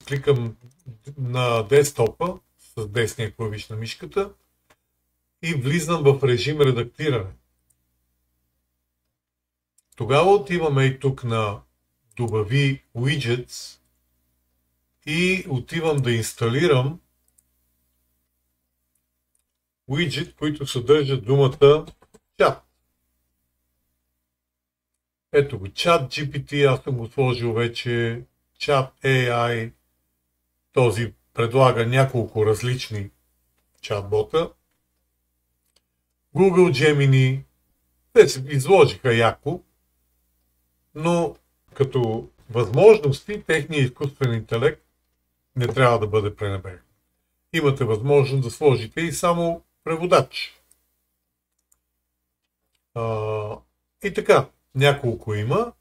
кликам на десктопа с десния клавиш на мишката и влизам в режим редактиране. Тогава отиваме и тук на добави widgets и отивам да инсталирам widget, които съдържат думата чат. Ето го, чат GPT, аз съм го сложил вече, чат AI, този предлага няколко различни чатбота. Google Gemini, те се изложиха яко, но като възможности, техният изкуствен интелект не трябва да бъде пренебрегнат. Имате възможност да сложите и само преводач. И така, няколко има.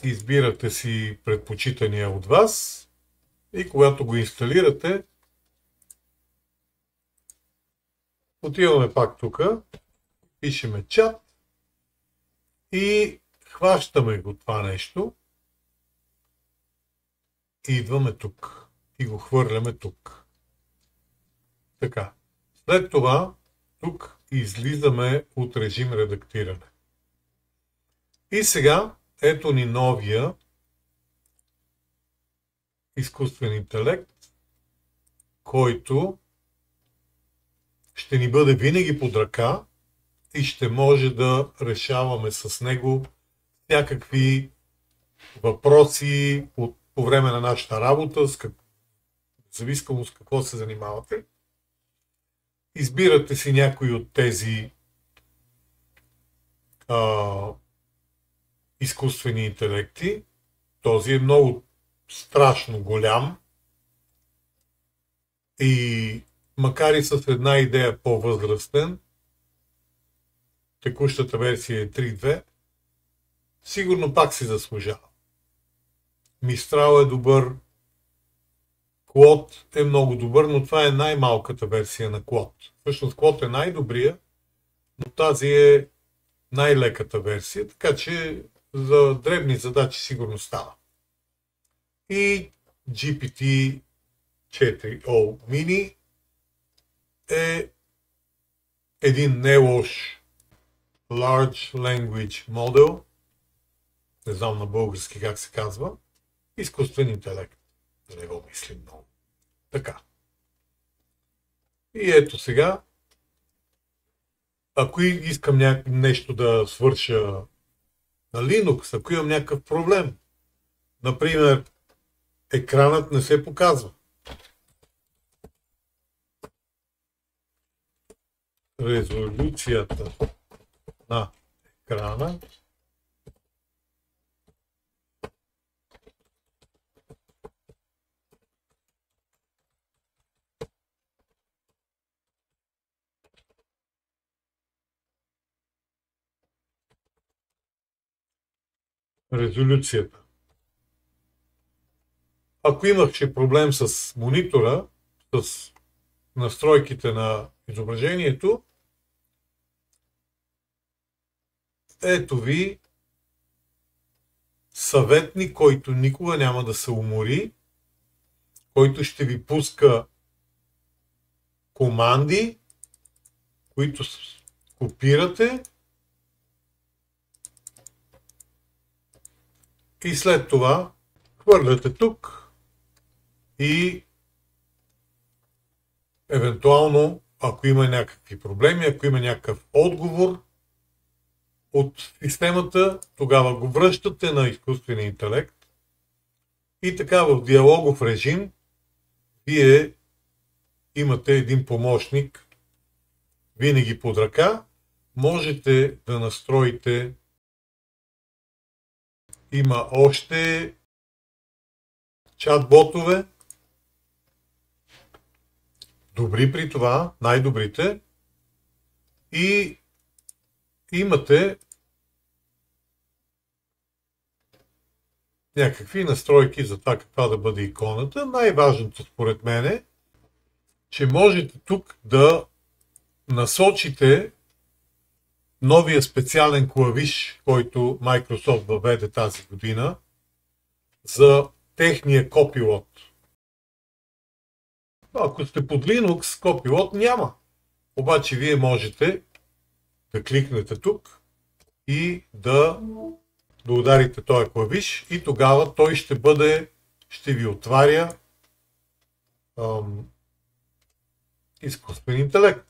Избирате си предпочитания от вас и когато го инсталирате, отиваме пак тук, пишеме чат и хващаме го това нещо и идваме тук и го хвърляме тук. Така. След това тук излизаме от режим редактиране. И сега ето ни новия изкуствен интелект, който ще ни бъде винаги под ръка и ще може да решаваме с него някакви въпроси по време на нашата работа, зависимо с какво се занимавате. Избирате си някои от тези изкуствени интелекти. Този е много страшно голям и макар и с една идея по-възрастен, текущата версия е 3.2, сигурно пак си заслужава. Мистрал е добър, Клод е много добър, но това е най-малката версия на Клод. Всъщност Клод е най-добрия, но тази е най-леката версия, така че за дребни задачи сигурно става. И GPT-4o Mini е един не лош Large Language Model, не знам на български как се казва, изкуствен интелект. Да не го мислим много. Така. И ето сега, ако искам нещо да свърша на Linux, ако имам някакъв проблем, например, екранът не се показва. Резолюцията на екрана резолюцията. Ако имаше проблем с монитора, с настройките на изображението, ето ви съветник, който никога няма да се умори, който ще ви пуска команди, които копирате и след това хвърляте тук и евентуално, ако има някакви проблеми, ако има някакъв отговор от системата, тогава го връщате на изкуствения интелект и така в диалогов режим вие имате един помощник винаги под ръка. Можете да настроите, има още чат-ботове, добри при това, най-добрите, и имате някакви настройки за това каква да бъде иконата. Най-важното според мен е, че можете тук да насочите новия специален клавиш, който Microsoft въведе тази година за техния Copilot. Ако сте под Linux, Copilot няма. Обаче вие можете да кликнете тук и да ударите този клавиш и тогава той ще ви отваря изкуствен интелект.